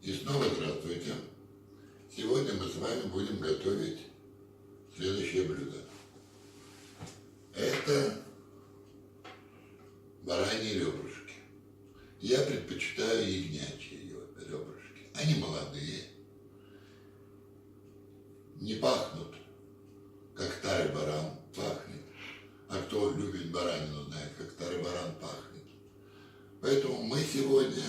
И снова здравствуйте. Сегодня мы с вами будем готовить следующее блюдо. Это бараньи ребрышки. Я предпочитаю ягнячьи ребрышки. Они молодые, не пахнут, как старый баран пахнет. А кто любит баранину, знает, как старый баран пахнет. Поэтому мы сегодня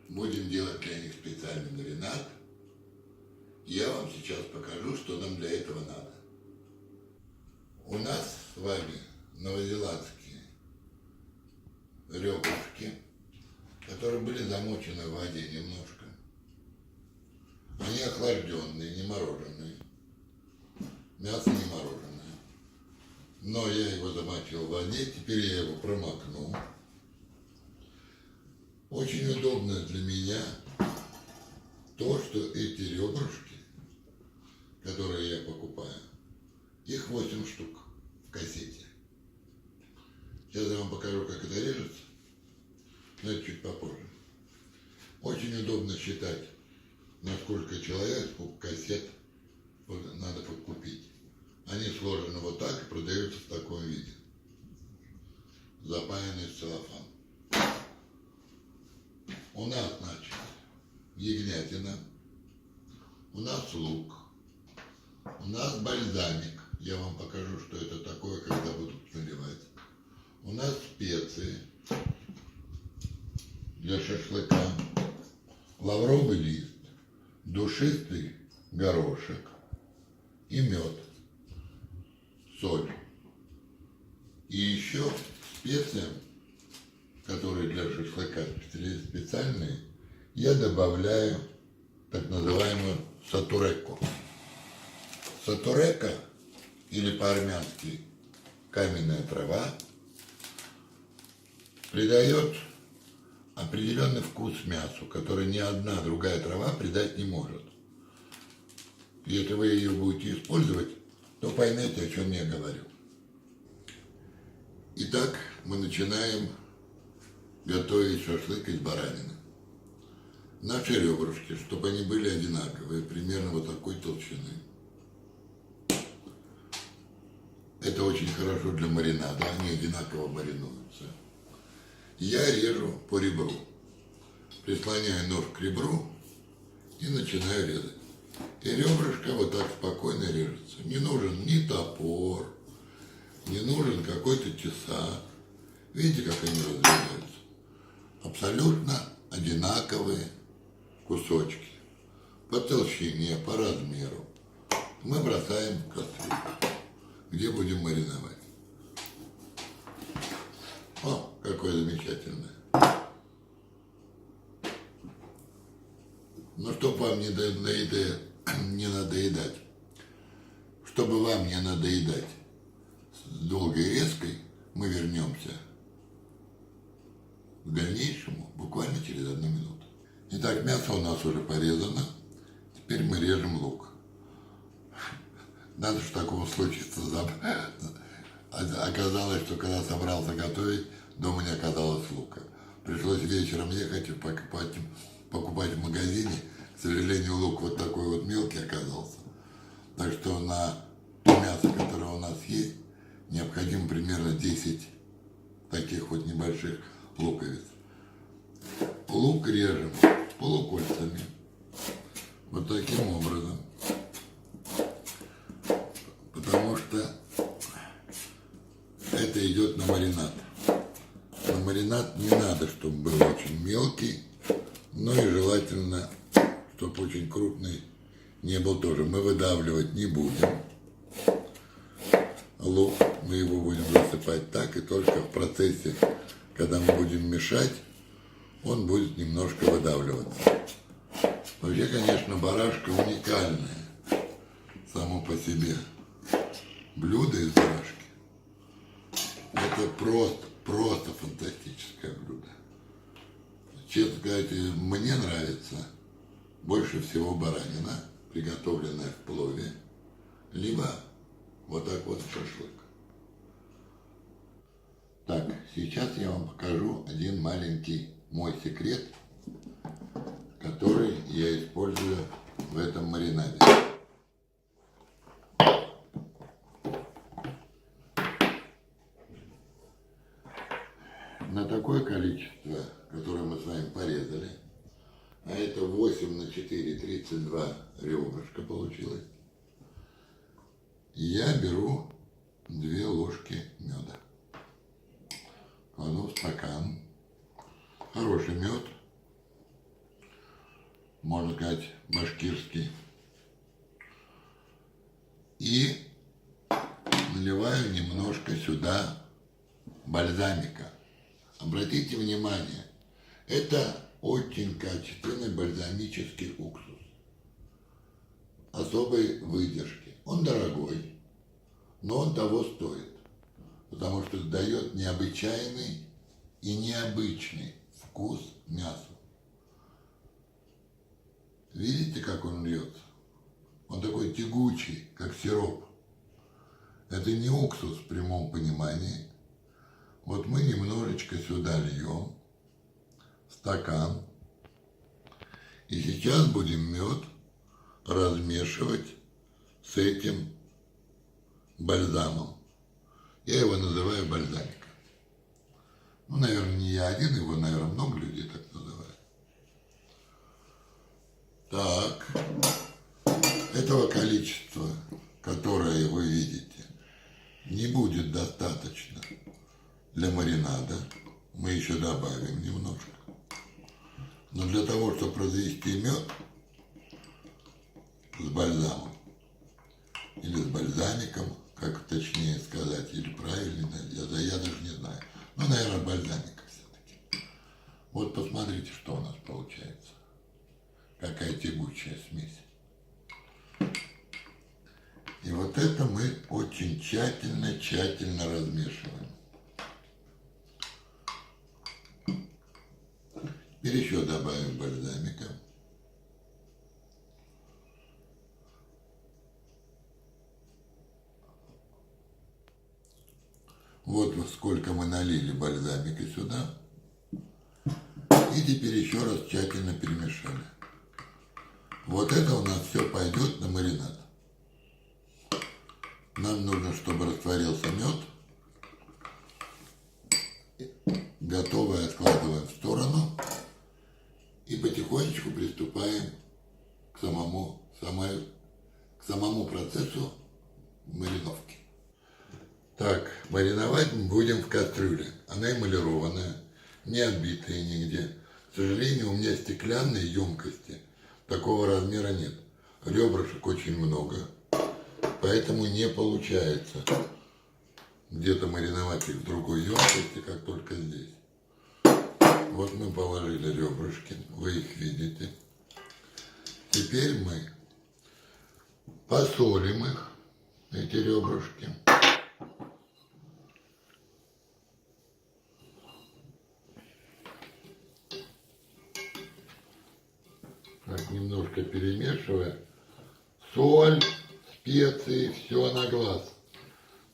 будем делать для них специальный маринад. Я вам сейчас покажу, что нам для этого надо. У нас с вами новозеландские ребрышки, которые были замочены в воде немножко. Они охлажденные, не мороженые. Мясо не мороженое. Но я его замочил в воде, теперь я его промокну. Очень удобно для меня то, что эти ребрышки, которые я покупаю, их 8 штук в кассете. Сейчас я вам покажу, как это режется, но это чуть попозже. Очень удобно считать, на сколько человек, сколько кассет надо купить. Они сложены вот так и продаются в таком виде. Запаянный в целлофан. У нас, значит, ягнятина, у нас лук, у нас бальзамик. Я вам покажу, что это такое, когда будут наливать. У нас специи для шашлыка, лавровый лист, душистый горошек и мед, соль. И еще специям, которые для шашлыка специальные, я добавляю так называемую сатуреку. Сатурека, или по-армянски каменная трава, придает определенный вкус мясу, который ни одна другая трава придать не может. Если вы ее будете использовать, то поймете, о чем я говорю. Итак, мы начинаем готовить шашлык из баранины. Наши ребрышки, чтобы они были одинаковые, примерно вот такой толщины. Это очень хорошо для маринада, они одинаково маринуются. Я режу по ребру. Прислоняю нож к ребру и начинаю резать. И ребрышко вот так спокойно режется. Не нужен ни топор, не нужен какой-то тесак. Видите, как они разрезаются? Абсолютно одинаковые кусочки. По толщине, по размеру. Мы бросаем в кастрюлю, где будем мариновать. О, какое замечательное. Но чтобы вам не надоедать, чтобы вам не надоедать с долгой резкой, мы вернемся к дальнейшему буквально через 1 минуту. Итак, мясо у нас уже порезано. Теперь мы режем лук. Надо, что такого случится. Оказалось, что когда собрался готовить, дома не оказалось лука. Пришлось вечером ехать и покупать в магазине. К сожалению, лук вот такой вот мелкий оказался. Так что на то мясо, которое у нас есть, необходимо примерно 10 таких вот небольших луковиц. Лук режем полукольцами. Вот таким образом. Потому что это идет на маринад. На маринад не надо, чтобы был очень мелкий, но и желательно, чтобы очень крупный не был тоже. Мы выдавливать не будем. Лук мы его будем засыпать так, и только в процессе, когда мы будем мешать, он будет немножко выдавливаться. Вообще, конечно, барашка уникальная само по себе. Блюдо из барашки. Это просто фантастическое блюдо. Честно сказать, мне нравится больше всего баранина, приготовленная в плове, либо вот так вот шашлык. Так, сейчас я вам покажу один маленький мой секрет, я использую в этом маринаде. На такое количество, которое мы с вами порезали, а это 8 на 4, 32 ребрышка получилось, я беру 2 ложки меда. Кладу в стакан. Хороший мед, можно сказать, башкирский. И наливаю немножко сюда бальзамика. Обратите внимание, это очень качественный бальзамический уксус особой выдержки. Он дорогой, но он того стоит, потому что дает необычайный и необычный вкус мясу. Видите, как он льется? Он такой тягучий, как сироп. Это не уксус в прямом понимании. Вот мы немножечко сюда льем в стакан. И сейчас будем мед размешивать с этим бальзамом. Я его называю бальзамик. Ну, наверное, не я один, его, наверное, много людей так называют. Так, этого количества, которое вы видите, не будет достаточно для маринада. Мы еще добавим немножко. Но для того, чтобы развести мед с бальзамом, или с бальзамиком, как точнее сказать, или правильно, я даже не знаю. Ну, наверное, бальзамика все-таки. Вот посмотрите, что у нас получается. Какая тягучая смесь. И вот это мы очень тщательно размешиваем. Теперь еще добавим бальзамика. Вот сколько мы налили бальзамика сюда. И теперь еще раз тщательно перемешали. Вот это у нас все пойдет на маринад. Нам нужно, чтобы растворился мед. Готовое откладываем в сторону. И потихонечку приступаем к самому процессу мариновки. Так, мариновать мы будем в кастрюле. Она эмалированная, не отбитая нигде. К сожалению, у меня стеклянной емкости такого размера нет. Ребрышек очень много, поэтому не получается где-то мариновать их в другой емкости, как только здесь. Вот мы положили ребрышки, вы их видите. Теперь мы посолим их, эти ребрышки. Так, немножко перемешивая. Соль, специи, все на глаз.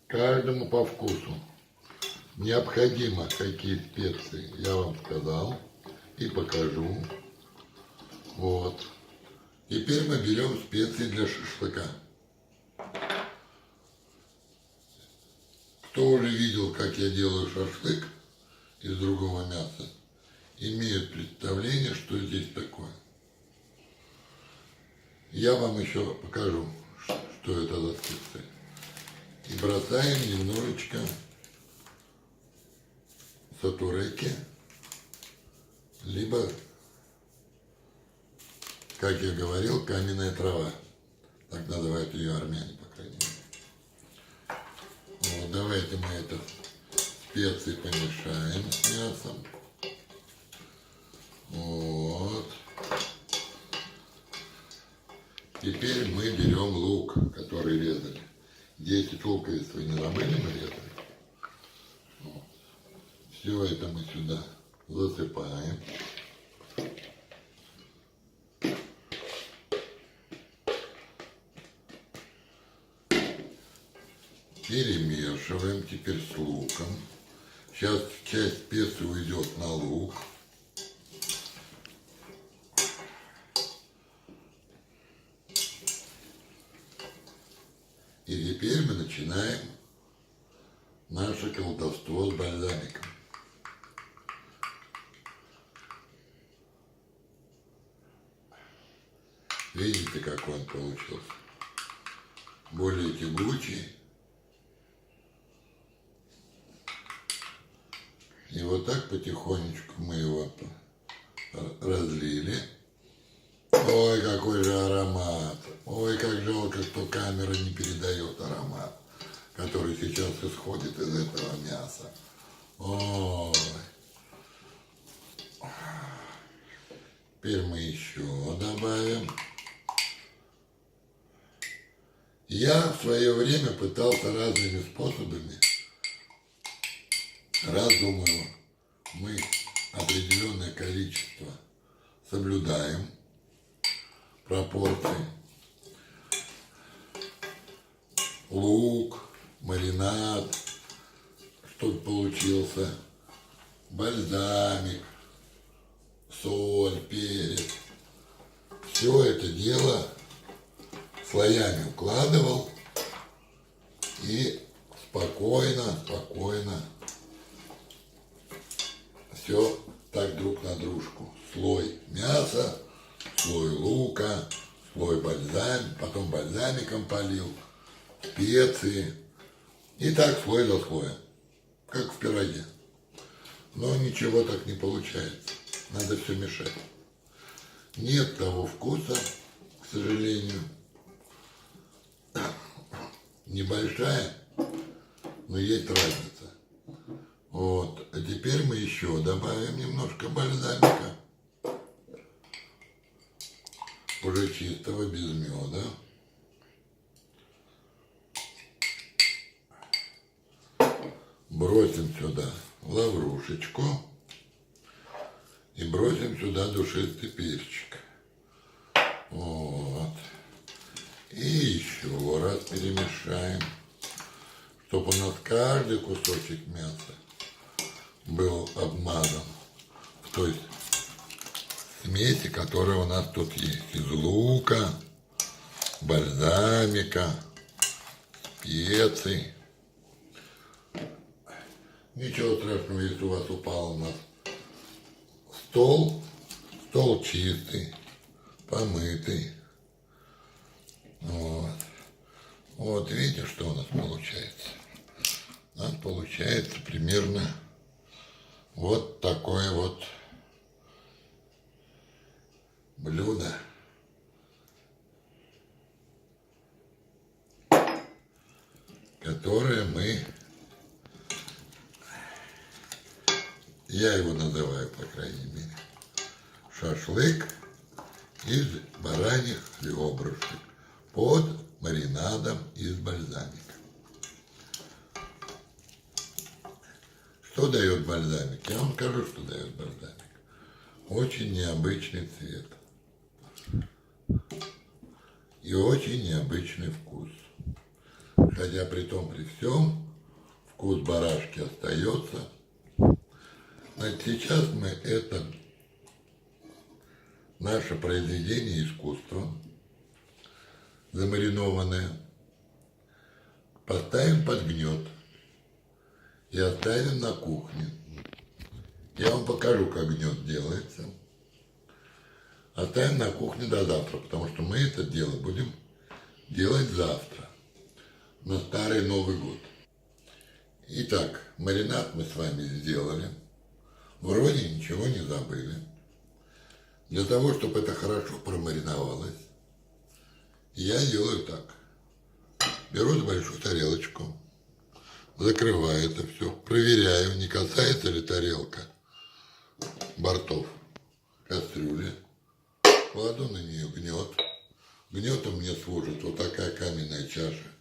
Каждому по вкусу. Необходимо какие специи, я вам сказал и покажу. Вот. Теперь мы берем специи для шашлыка. Кто уже видел, как я делаю шашлык из другого мяса, имеет представление, что здесь такое. Я вам еще покажу, что это за специи. И бросаем немножечко сатуреки, либо, как я говорил, каменная трава. Так называют ее армяне, по крайней мере. Вот, давайте мы это специи помешаем с мясом. Вот. Теперь мы берем лук, который резали. 10 луковиц вы не забыли, мы резали. Вот. Все это мы сюда засыпаем. Перемешиваем теперь с луком. Сейчас часть специй уйдет на лук. И теперь мы начинаем наше колдовство с бальзамиком. Видите, какой он получился? Более тягучий. И вот так потихонечку мы его разлили. Ой, какой же аромат! Ой, как жалко, что камера не передает аромат, который сейчас исходит из этого мяса. Ой! Теперь мы еще добавим. Я в свое время пытался разными способами. Раз, думаю, мы определенное количество соблюдаем пропорции. Лук, маринад, чтобы получился, бальзамик, соль, перец. Все это дело слоями укладывал и спокойно все так друг на дружку. Слой мяса, слой лука, слой бальзам, потом бальзамиком полил, специи. И так слой за слоем, как в пироге. Но ничего так не получается. Надо все мешать. Нет того вкуса, к сожалению. Небольшая, но есть разница. Вот. А теперь мы еще добавим немножко бальзамика. Уже чистого, без меда. Бросим сюда лаврушечку. И бросим сюда душистый перчик. Вот. И еще раз перемешаем, чтобы у нас каждый кусочек мяса был обмазан в той смеси, которая у нас тут есть. Из лука, бальзамика, специй. Ничего страшного, если у вас упал у нас стол чистый, помытый. Вот. Вот видите, что у нас получается. У нас получается примерно вот такое вот блюдо. Которое я его называю, по крайней мере, шашлык из бараньих ребрышек под маринадом из бальзамика. Что дает бальзамик? Я вам скажу, что дает бальзамик. Очень необычный цвет. И очень необычный вкус. Хотя при том, при всем, вкус барашки остается. Значит, сейчас мы это наше произведение искусства, замаринованное, поставим под гнет и оставим на кухне. Я вам покажу, как гнет делается. Оставим на кухне до завтра, потому что мы это дело будем делать завтра, на Старый Новый год. Итак, маринад мы с вами сделали. Вроде ничего не забыли. Для того, чтобы это хорошо промариновалось, я делаю так. Беру большую тарелочку, закрываю это все, проверяю, не касается ли тарелка бортов кастрюли, кладу на нее гнет. Гнетом мне служит вот такая каменная чаша,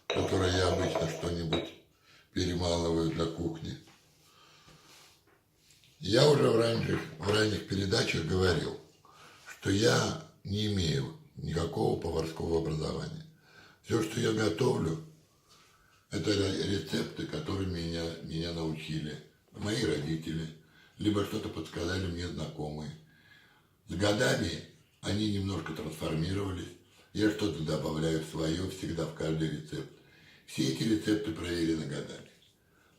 в которой я обычно что-нибудь перемалываю для кухни. Я уже в ранних передачах говорил, что я не имею никакого поварского образования. Все, что я готовлю, это рецепты, которыми меня научили мои родители, либо что-то подсказали мне знакомые. С годами они немножко трансформировались. Я что-то добавляю в свое, всегда в каждый рецепт. Все эти рецепты проверены годами.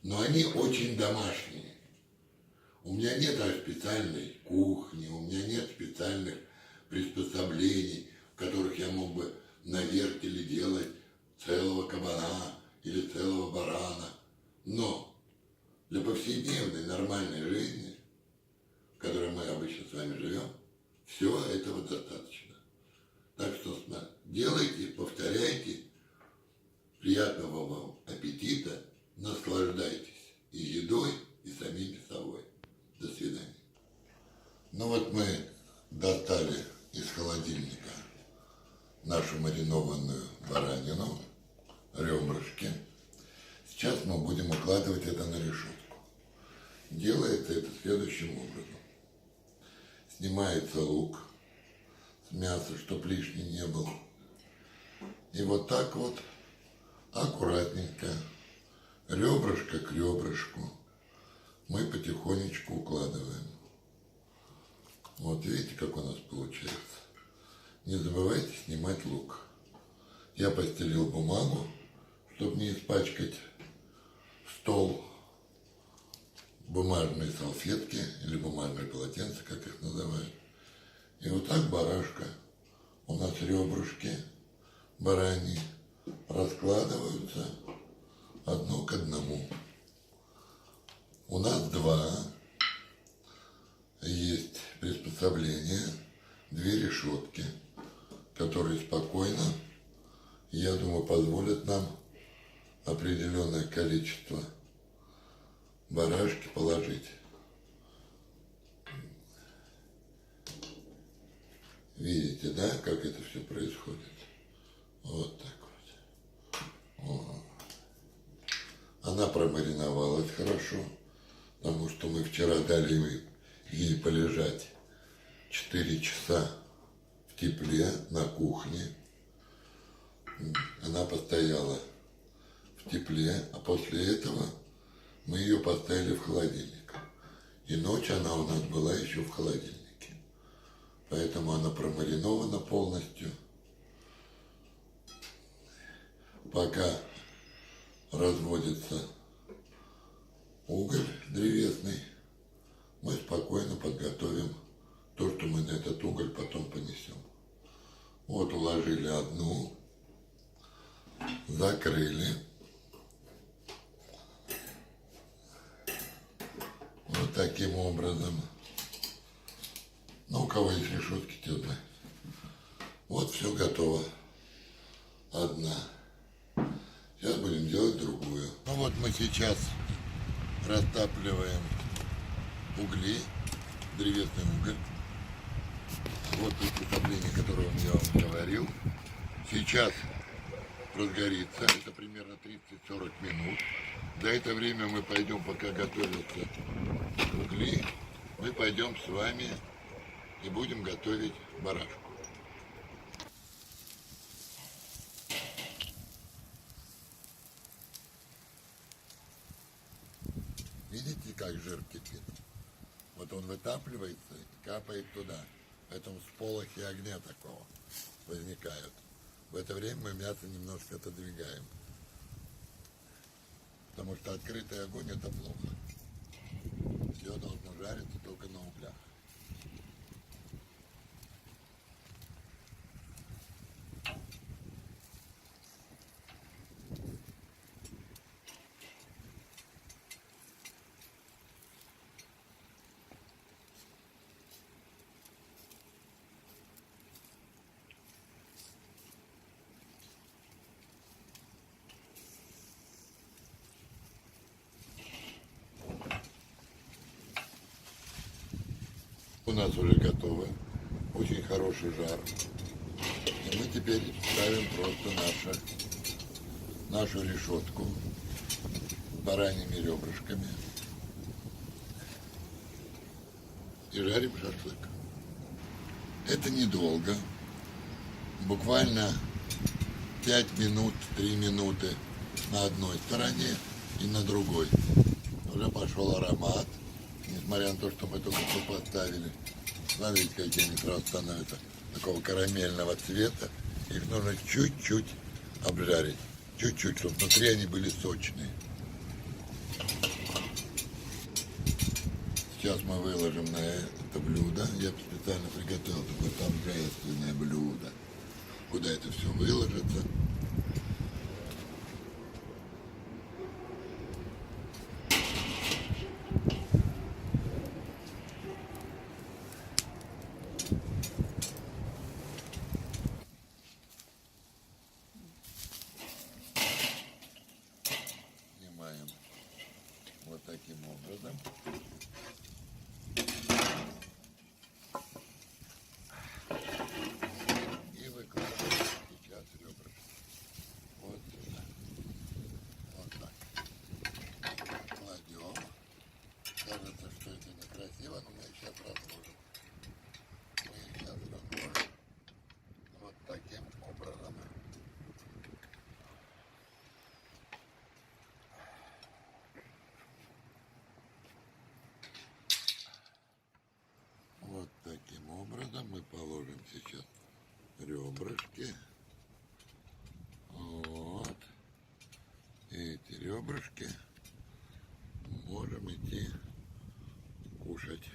Но они очень домашние. У меня нет специальной кухни, у меня нет специальных приспособлений, в которых я мог бы на вертеле делать целого кабана или целого барана. Но для повседневной нормальной жизни, в которой мы обычно с вами живем, всего этого достаточно. Так что делайте, повторяйте, приятного вам аппетита, наслаждайтесь и едой, и самими собой. До свидания. Ну вот мы достали из холодильника нашу маринованную баранину, ребрышки. Сейчас мы будем укладывать это на решетку. Делается это следующим образом. Снимается лук с мяса, чтобы лишний не был. И вот так вот аккуратненько, ребрышко к ребрышку, мы потихонечку укладываем. Вот видите, как у нас получается. Не забывайте снимать лук. Я постелил бумагу, чтобы не испачкать стол, бумажные салфетки или бумажные полотенца, как их называют. И вот так барашка, у нас ребрышки бараньи раскладываются одно к одному. У нас два есть приспособления, две решетки, которые спокойно, я думаю, позволят нам определенное количество барашки положить. Видите, да, как это все происходит? Вот так вот. Вот. Она промариновалась хорошо, потому что мы вчера дали ей полежать 4 часа в тепле на кухне. Она постояла в тепле, а после этого мы ее поставили в холодильник. И ночь она у нас была еще в холодильнике. Поэтому она промаринована полностью. Пока разводится уголь древесный, мы спокойно подготовим то, что мы на этот уголь потом понесем. Вот уложили одну, закрыли. Вот таким образом. Ну, у кого есть решетки, те знают. Вот все готово. Одна. Сейчас будем делать другую. Ну вот мы сейчас растапливаем угли, древесный уголь. Вот приспособление, которое я вам говорил. Сейчас разгорится, это примерно 30-40 минут. За это время мы пойдем, пока готовятся угли, мы пойдем с вами и будем готовить барашку. Видите, как жир кипит? Вот он вытапливается и капает туда. Поэтому сполохи огня такого возникают. В это время мы мясо немножко отодвигаем. Потому что открытый огонь — это плохо. Все должно жариться только на углях. У нас уже готово. Очень хороший жар. И мы теперь ставим просто нашу решетку с бараньими ребрышками. И жарим шашлык. Это недолго. Буквально 5 минут, 3 минуты на одной стороне и на другой. Уже пошел аромат. Несмотря на то, что мы только что поставили. Смотрите, какие они сразу становятся такого карамельного цвета. Их нужно чуть-чуть обжарить. Чуть-чуть, чтобы внутри они были сочные. Сейчас мы выложим на это блюдо. Я специально приготовил такое торжественное блюдо, куда это все выложится. Снимаем вот таким образом. И выкладываем сейчас ребра. Вот сюда. Вот так. Кладем. Кажется, что это некрасиво, но мы сейчас разложим. Мы сейчас разложим. Вот таким образом. Вот таким образом мы положим сейчас ребрышки. Вот. И эти ребрышки можем идти кушать.